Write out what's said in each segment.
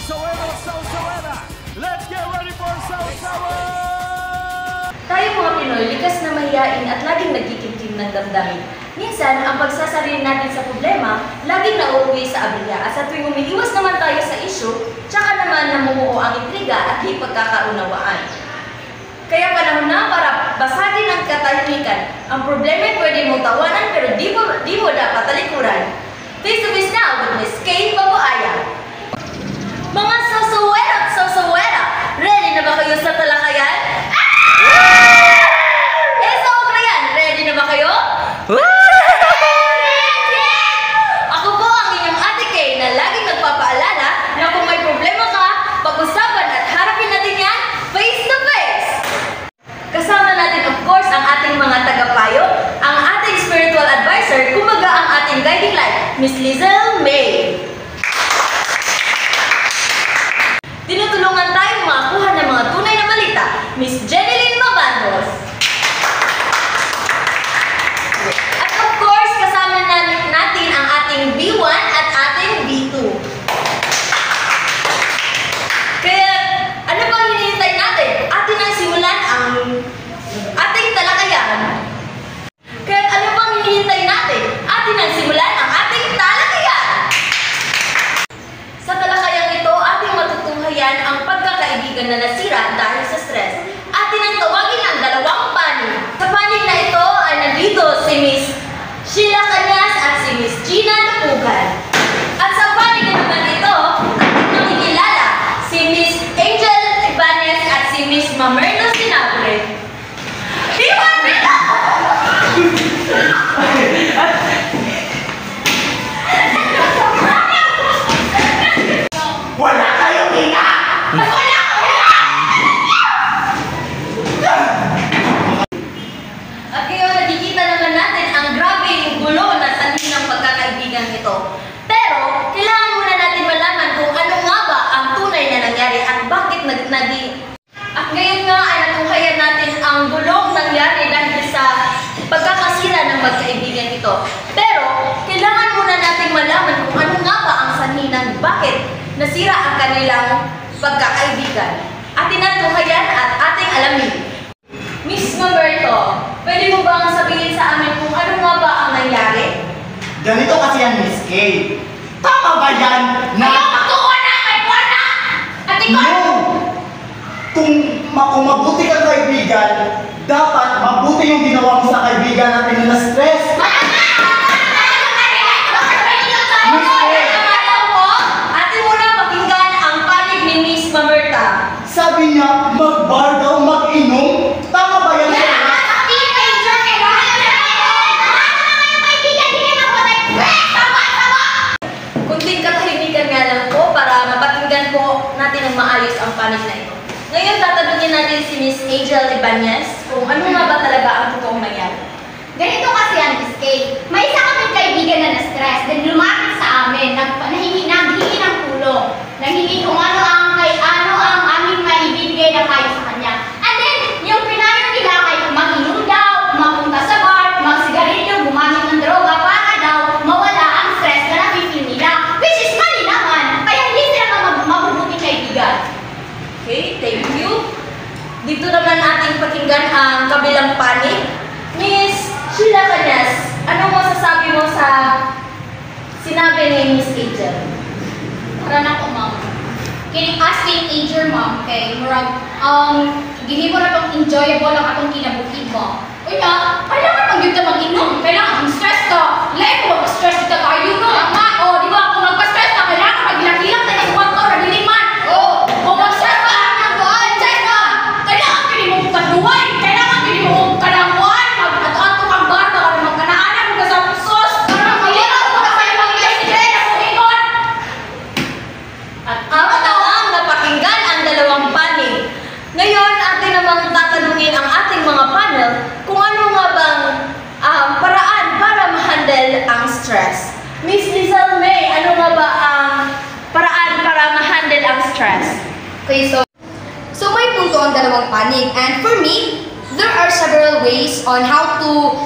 Let's get ready for Sausawa! Tayo mga Pinoy, likas na mahiyain at laging nagkikimkim ng damdamin. Minsan, ang pagsasarili natin sa problema, laging nauuwi sa aberya. At sa tuwing umiiwas naman tayo sa issue, tsaka naman namumuo ang intriga at di pagkakaunawaan. Kaya panahon na para basagin ang katahimikan. Ang problema pwede mong tawanan pero di mo dapat talikuran. Face to face now with Miss Kay Babuaya. Mga Sausawa at Sausawa, ready na ba kayo sa talakayan? Sa Ukrayan, ready na ba kayo? Ako po ang inyong Ate Kay na laging nagpapaalala na kung may problema ka, pag-usapan at harapin natin yan face to face. Kasama natin of course ang ating mga tagapayo, ang ating spiritual advisor, kumbaga ang ating guiding light, Miss Lizel May. Tinutulungan tayong makakuha ng mga tunay na balita, Miss Jeneline Mabandos. At of course, kasama natin ang ating B1 at ating B2. Kaya, ano bang hinihintay natin? Atin ang simulan ang ating talakayan. Kaya, ano bang hinihintay natin? Atin ang simulan ang ating talakayan. Sa talakayang ito, ating matutunghayan ang pagkakaibigan na nasira dahil sa stress. Atin ang tawagin ang dalawang panig. Sa panig na ito ay nandito si Miss Sheila Cañas at si Miss Gina Lupugan. At sa panig na naman ito, ating nakikilala si Miss Angel Ibanez at si Miss Mamerno Sinabre. Iwan nila! Wala kayong hina! At ngayon, nakikita naman natin ang grabing gulo na sanhin ng pagkakaibigan ito. Pero, kailangan muna natin malaman kung ano nga ba ang tunay na nangyari at bakit At ngayon nga ay natunghayan natin ang gulong nangyari dahil sa pagkakasira ng magkaibigan ito. Pero, kailangan muna natin malaman kung ano nga ba ang sanhin ng bakit nasira ang kanilang pagkakaibigan. Atin natunghayan at ating alamin. Miss Mamerto, pwede mo bang sabihin sa amin kung ano nga ba ang nangyari? Ganito kasi yan, Miss Kay. Tama ba yan na... Ayaw, magtuwa na! May buwan na! Ate ko! No! Kung mabuti kang kaibigan, dapat mabuti yung ginawa mo sa kaibigan natin na stress. Miss Kay! Ate muna pakinggan ang panig ni Miss Mamerta. Sabi niya, mag-bar daw, mag-inom. Tama ba yan? Kunting katahimikan nga lang po para mapakinggan po natin ang maayos ang panig na ito. Ngayon, tatanungin natin si Miss Angel Ibanez kung ano nga ba talaga ang totoong nangyari. Ganito kasi yan, Miss Kay. May isa kaming kaibigan na na-stress, then lumapit sa amin, nanghingi ng tulong. Nanghingi kung ano ang aming maibibigay na payo sa kanya. And then, yung pinayo nila ay mag-inom daw, mapunta sa bar, magsigarilyo, gumamit ng droga para daw mawala ang stress na nafe-feel nila. Which is mali naman, kaya hindi sila mabubuting kaibigan. Okay, thank you. Dito naman ating pakinggan ang kabilang panig. Miss Sheila Cañas, ano mo sasabi mo sa sinabi ni Miss Angel? Para na ko, ma'am. Kining as teenager, ma'am, kay murag, gihimo na tong enjoyable ang atong kinabuhi mo. Unya, kailangan mag-yun ka mag-inom. Kailangan mag-stress ka. Lahat ko mag-stress ka tayo, no? O, di ba, kung mag-stress ka, kailangan mag-ilang-ilang tayo sa kwarto, ragiliman. O, kung mag-stress ka, stress ka. Kailangan kini mo kaduway. Kailangan kini mo kanamuan. Mag-ato kang bata, kaya magkanaanan mo ka sa sos. Para mag-ilang mo na kayo mag-stress na kumingon. At apat na ang napakinggan ang dalawang panig. Ngayon, atin namang tatanungin ang ating mga panel kung ano nga bang paraan para ma-handle ang stress. Miss Lizel May, ano nga ba ang paraan para ma-handle ang stress? Okay, so may punto ang dalawang panig, and for me, there are several ways on how to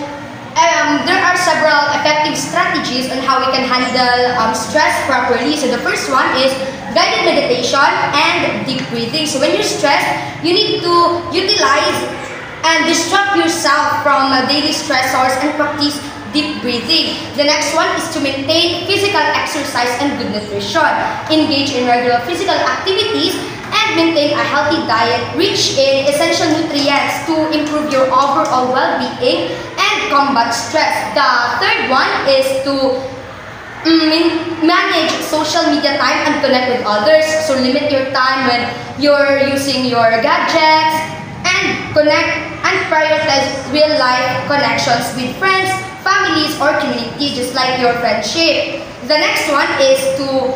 there are several effective strategies strategies on how we can handle stress properly. So the first one is guided meditation and deep breathing. So when you're stressed, you need to utilize and distract yourself from daily stressors and practice deep breathing. The next one is to maintain physical exercise and good nutrition. Engage in regular physical activities and maintain a healthy diet rich in essential nutrients to improve your overall well-being and combat stress. The third one is to manage social media time and connect with others. So limit your time when you're using your gadgets and connect and prioritize real-life connections with friends, families, or community, just like your friendship. The next one is to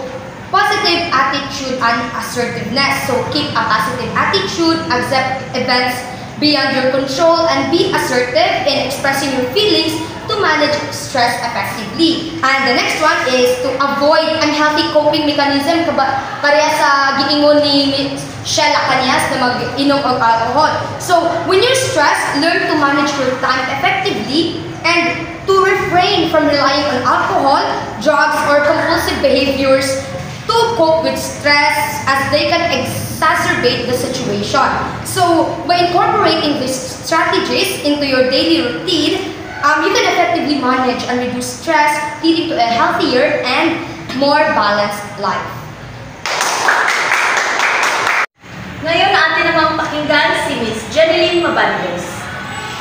positive attitude and assertiveness. So keep a positive attitude, accept events beyond your control, and be assertive in expressing your feelings to manage stress effectively. And the next one is to avoid unhealthy coping mechanism. Kaya sa giingon ni Shella Cañas na mag-inom ng alcohol. So when you're stressed, learn to manage your time effectively and to refrain from relying on alcohol, drugs, or compulsive behaviors to cope with stress as they can exacerbate the situation. So by incorporating these strategies into your daily routine, you can effectively manage and reduce stress, leading to a healthier and more balanced life. Ngayon, atin namang pakinggan si Miss Jeneline Mabandos.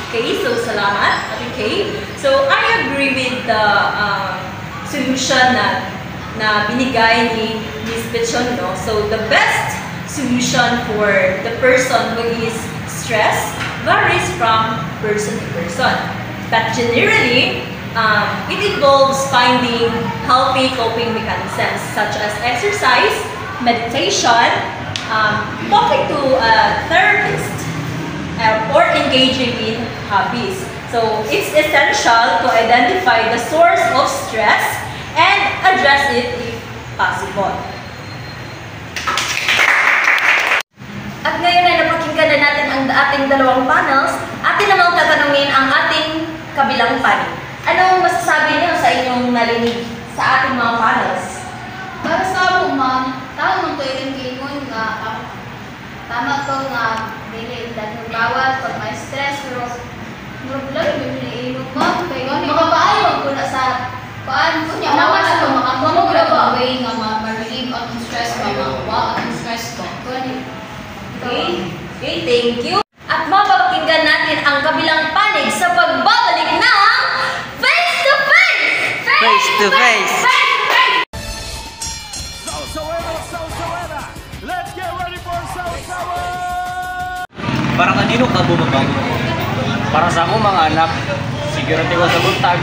Okay, so salamat, Ate Kay. So I agree with the solution na binigay ni Miss Pechon, no? So the best solution for the person who is stressed varies from person to person. But generally, it involves finding healthy coping mechanisms such as exercise, meditation, talking to a therapist, or engaging in hobbies. So it's essential to identify the source of stress and address it if possible. At ngayon ay napakinggan na natin ang ating dalawang panels. Atin namang tatanungin ang ating kabilang panig. Anong masasabi niyo sa inyong narinig sa ating mga panels? Para sa ako, ma'am, tao mo ito yung kingon nga, tama ko nga, dili, dahil bawal pag may stress, pero lagi may piniinom, ma'am, kaya gani, makapaayon ko na sa paan ko niya, naman na ito, makamugra ba, way nga ma-relieve ang stress, mamawa ang stress ko. Okay, thank you. At mapapakinggan natin ang kabilang panig sa pagbabalik ng Face to Face! Face to Face! Sausawana! Let's get ready for Sausawa! Para kanino ka bumabang? Para sa ako mga anak, siguro ko sa buntag.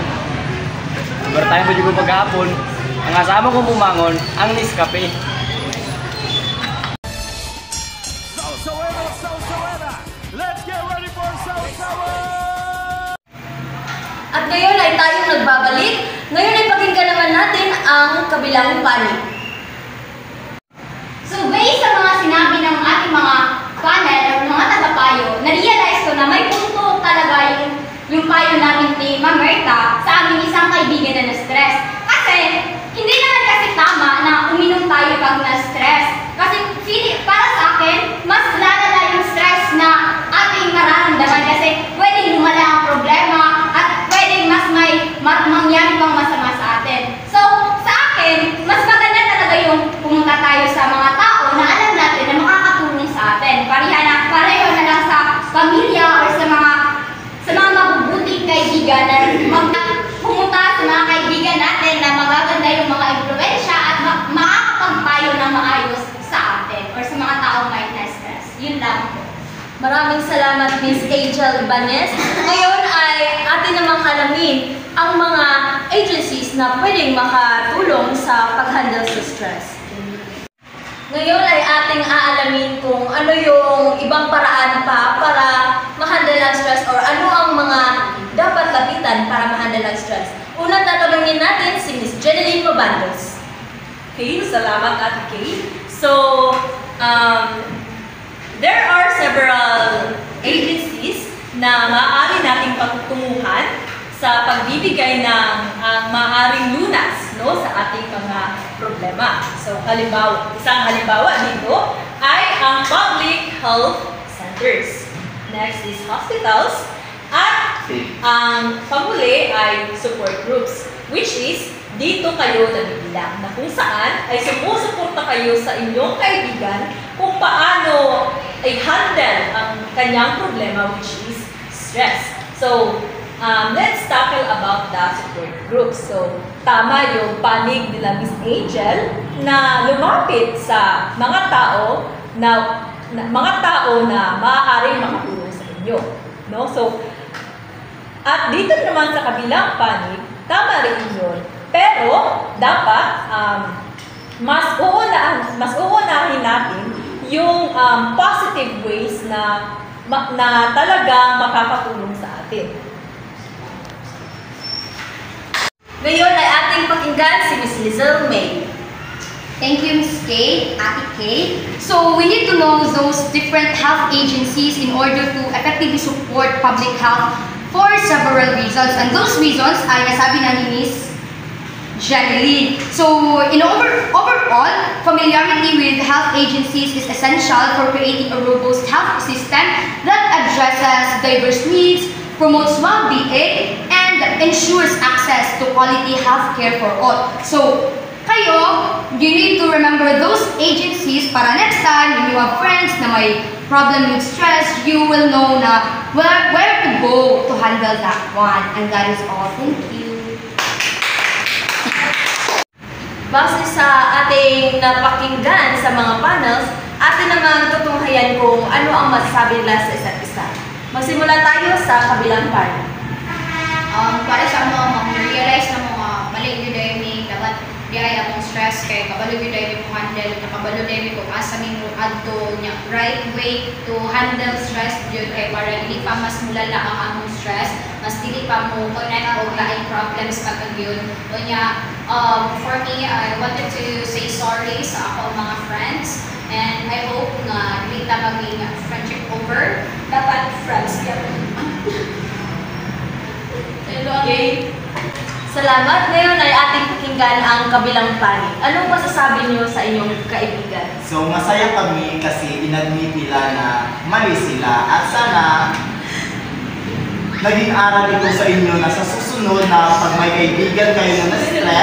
Siguro tayo mo dito maghapon. Ang asama kong bumangon, ang Nescafe. Sausawana! Let's get ready for Sausawa! At ngayon ay tayong nagbabalik. Ngayon ay pakinggan naman natin ang kabilang panig. So, based sa mga sinabi ng ating mga panel o mga tagapayo, na-realize ko na may punto talaga yung payo natin ni Ma'am Merta sa aming isang kaibigan na na-stress. Kasi, hindi naman kasi tama na uminom tayo pag na-stress. Kasi, para sa akin, mas lalala yung stress na ating mararamdaman kasi pwedeng lumala ang problema at pwedeng mas may mangyari pang masama sa atin. So, sa akin, mas maganda talaga yung pumunta tayo sa mga tao na alam natin na makakatulong sa atin. Pareho na lang sa pamilya or sa mga mabubuting kaibigan na pumunta sa mga kaibigan natin na magaganda yung mga impluwensya at makakapagpayo ng maayos sa atin or sa mga taong may na-stress. Yun lang po. Maraming salamat, Miss Angel Ibanez. Ngayon ay atin namang alamin ang mga agencies na pwedeng makatulong sa pag-handle sa stress. Ngayon ay ating aalamin kung ano yung ibang paraan pa para ma-handle ang stress or ano ang mga dapat lapitan para ma-handle ang stress. Unang tatanungin natin si Miss Jeneline Mabandos. Okay, salamat Ate Kay. So, there are several agencies na maaari nating pagtunguhan sa pagbibigay ng maaaring ating mga problema. So, isang halimbawa dito ay ang public health centers. Next is hospitals. At ang panghuli ay support groups, which is dito kayo nabibilang na kung saan ay sumusuporta kayo sa inyong kaibigan kung paano i-handle ang kanyang problema, which is stress. So, let's tackle about the support groups. So, tama yung panig nila Miss Angel na lumapit sa mga tao na maaaring makatulong sa inyo. No? So, at dito naman sa kabilang panig, tama rin yun. Pero, dapat mas uunahin natin yung positive ways na talagang makakatulong sa atin. Ngayon ay ating pakinggan si Miss Lizel May. Thank you, Miss Kay, Ate Kay. So, we need to know those different health agencies in order to effectively support public health for several reasons. And those reasons ay nasabi na ni Miss Jeneline. So, overall, familiarity with health agencies is essential for creating a robust health system that addresses diverse needs, promotes well-being, and ensures access to quality healthcare for all. So, kayo, you need to remember those agencies para next time when you have friends na may problem with stress, you will know na where to go to handle that one. And that is all. Thank you. Base sa ating napakinggan sa mga panels, atin naman tutunghayan kung ano ang masasabi nila sa isa't isa. Magsimula tayo sa kabilang part. Para sa mga realize na mga mali yun dahil may dapat diay akong stress kay kabalo yun dahil mo handle, nakabalo dahil kung asa may adto niya right way to handle stress yun kay para hindi pa mas mulala ang among stress, mas dili pa mo connect o laing problems kapag yun. So niya, for me, I wanted to say sorry sa ako mga friends and I hope na hindi ta maging friendship over. Dapat friends yan. Okay. Salamat. Ngayon ay ating pakinggan ang kabilang panig. Anong masasabi niyo sa inyong kaibigan? So, masaya kami kasi inadmit nila na mali sila at sana naging aral ito sa inyo na sa susunod na pag may kaibigan kayo na stress,